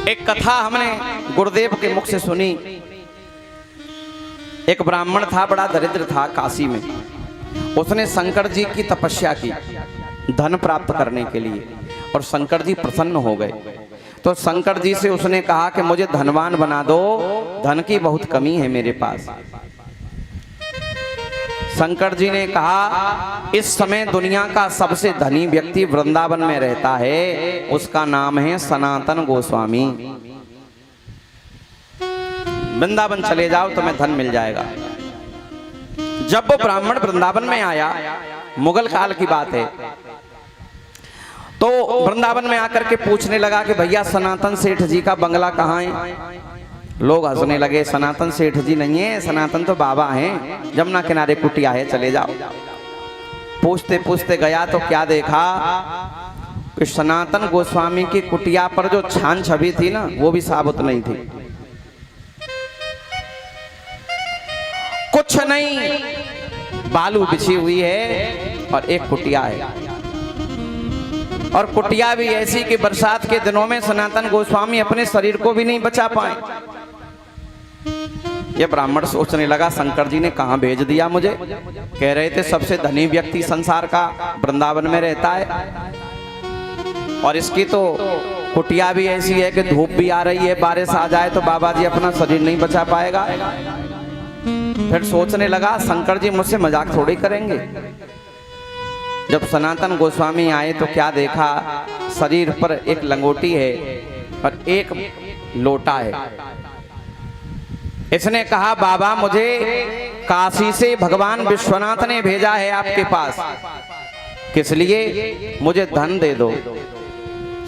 एक कथा हमने गुरुदेव के मुख से सुनी। एक ब्राह्मण था, बड़ा दरिद्र था काशी में। उसने शंकर जी की तपस्या की धन प्राप्त करने के लिए, और शंकर जी प्रसन्न हो गए। तो शंकर जी से उसने कहा कि मुझे धनवान बना दो, धन की बहुत कमी है मेरे पास। शंकर जी ने कहा, इस समय दुनिया का सबसे धनी व्यक्ति वृंदावन में रहता है, उसका नाम है सनातन गोस्वामी। वृंदावन चले जाओ तुम्हें धन मिल जाएगा। जब वो ब्राह्मण वृंदावन में आया, मुगल काल की बात है, तो वृंदावन में आकर के पूछने लगा कि भैया सनातन सेठ जी का बंगला कहाँ है। लोग हंसने लगे, सनातन सेठ जी नहीं है, सनातन तो बाबा हैं, जमुना किनारे कुटिया है, चले जाओ। पूछते पूछते गया तो क्या देखा कि सनातन गोस्वामी की कुटिया पर जो छान छवि थी ना, वो भी साबुत नहीं थी। कुछ नहीं, बालू बिछी हुई है और एक कुटिया है, और कुटिया भी ऐसी कि बरसात के दिनों में सनातन गोस्वामी अपने शरीर को भी नहीं बचा पाए। ये ब्राह्मण सोचने लगा, शंकर जी ने कहां भेज दिया मुझे। कह रहे थे सबसे धनी व्यक्ति संसार का वृंदावन में रहता है, और इसकी तो कुटिया भी ऐसी है कि धूप भी आ रही है, बारिश आ जाए तो बाबा जी अपना शरीर नहीं बचा पाएगा। फिर सोचने लगा, शंकर जी मुझसे मजाक थोड़ी करेंगे। जब सनातन गोस्वामी आए तो क्या देखा, शरीर पर एक लंगोटी है और एक लोटा है। इसने कहा, बाबा मुझे काशी से भगवान विश्वनाथ ने भेजा है आपके पास। किस लिए? मुझे धन दे दो।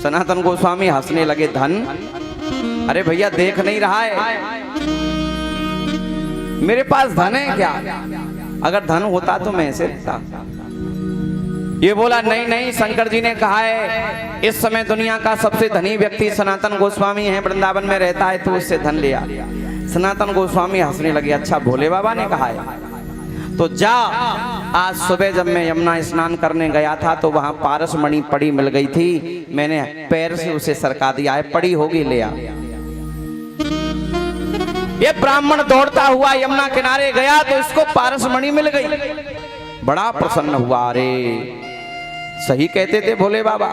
सनातन गोस्वामी हंसने लगे, धन? अरे भैया देख नहीं रहा है मेरे पास धन है क्या? अगर धन होता तो मैं ऐसे देता। ये बोला, नहीं नहीं, शंकर जी ने कहा है इस समय दुनिया का सबसे धनी व्यक्ति सनातन गोस्वामी है, वृंदावन में रहता है, तो उससे धन लिया। सनातन गोस्वामी हंसने लगे, अच्छा भोले बाबा ने कहा है तो जा। आज सुबह जब मैं यमुना स्नान करने गया था तो वहां पारस मणि पड़ी मिल गई थी, मैंने पैर से उसे सरका दिया है, पड़ी होगी, ले आ। ये ब्राह्मण दौड़ता हुआ यमुना किनारे गया तो इसको पारस मणि मिल गई, बड़ा प्रसन्न हुआ। अरे सही कहते थे भोले बाबा,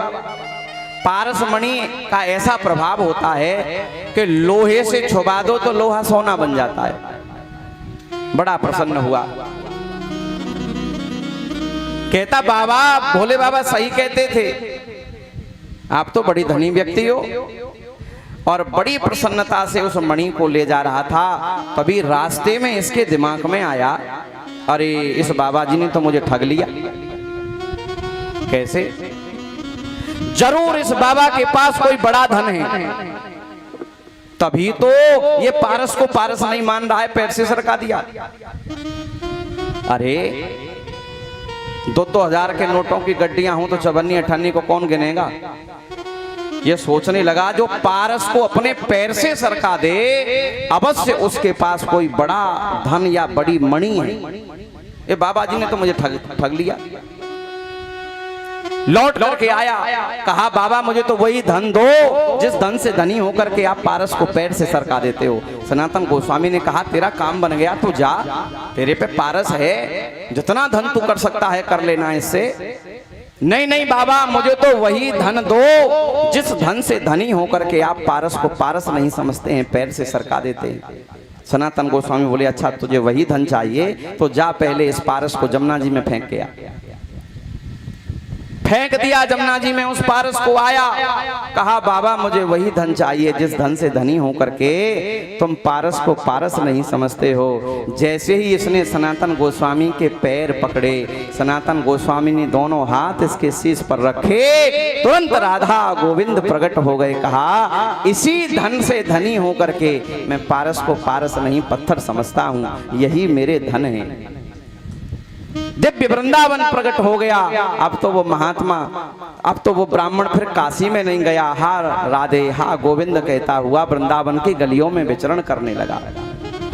पारस मणि का ऐसा प्रभाव होता है कि लोहे से छुबा दो तो लोहा सोना बन जाता है। बड़ा प्रसन्न हुआ, कहता बाबा, भोले बाबा सही कहते थे, आप तो बड़ी धनी व्यक्ति हो। और बड़ी प्रसन्नता से उस मणि को ले जा रहा था, तभी रास्ते में इसके दिमाग में आया, अरे इस बाबा जी ने तो मुझे ठग लिया। कैसे? जरूर इस बाबा के पास कोई बड़ा धन है, तभी तो ये पारस को पारस नहीं मान रहा है, पैर से सरका दिया। अरे 2-2 हजार के नोटों की गड्डियां हों तो चवन्नी अठन्नी को कौन गिनेगा। ये सोचने लगा, जो पारस को अपने पैर से सरका दे, अवश्य उसके पास कोई बड़ा धन या बड़ी मणि है। ये बाबा जी ने तो मुझे ठग लिया। लौट करके आया, कहा बाबा मुझे तो वही धन दो जिस धन से धनी होकर के आप पारस को पैर से सरका देते हो। सनातन गोस्वामी ने कहा, तेरा काम बन गया, तू जा, तेरे पे पारस है, जितना धन तू कर सकता है कर लेना इससे। नहीं नहीं बाबा, मुझे तो वही धन दो जिस धन से धनी होकर के आप पारस को पारस नहीं समझते हैं, पैर से सरका देते हैं। सनातन गोस्वामी बोले, अच्छा तुझे वही धन चाहिए तो जा पहले इस पारस को जमुना जी में फेंक के आ। फेंक दिया जमुना जी में उस पारस को, आया, कहा बाबा मुझे वही धन चाहिए जिस धन से धनी होकर के तुम पारस को पारस नहीं समझते हो। जैसे ही इसने सनातन गोस्वामी के पैर पकड़े, सनातन गोस्वामी ने दोनों हाथ इसके शीश पर रखे, तुरंत राधा गोविंद प्रकट हो गए। कहा, इसी धन से धनी होकर के मैं पारस को पारस नहीं पत्थर समझता हूँ, यही मेरे धन है। दिव्य वृंदावन प्रकट हो गया। अब तो वो महात्मा, अब तो वो ब्राह्मण फिर काशी में नहीं गया, हा राधे हा गोविंद कहता हुआ वृंदावन की गलियों में विचरण करने लगा।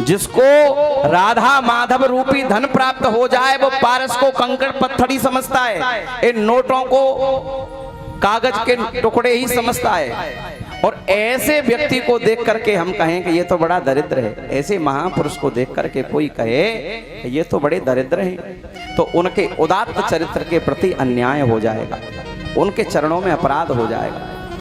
जिसको राधा माधव रूपी धन प्राप्त हो जाए वो पारस को कंकड़ पत्थरी समझता है, इन नोटों को कागज के टुकड़े ही समझता है। और ऐसे व्यक्ति को देख करके हम कहें कि ये तो बड़ा दरिद्र है, ऐसे महापुरुष को देख करके कोई कहे ये तो बड़े दरिद्र हैं, तो उनके उदात्त चरित्र के प्रति अन्याय हो जाएगा, उनके चरणों में अपराध हो जाएगा।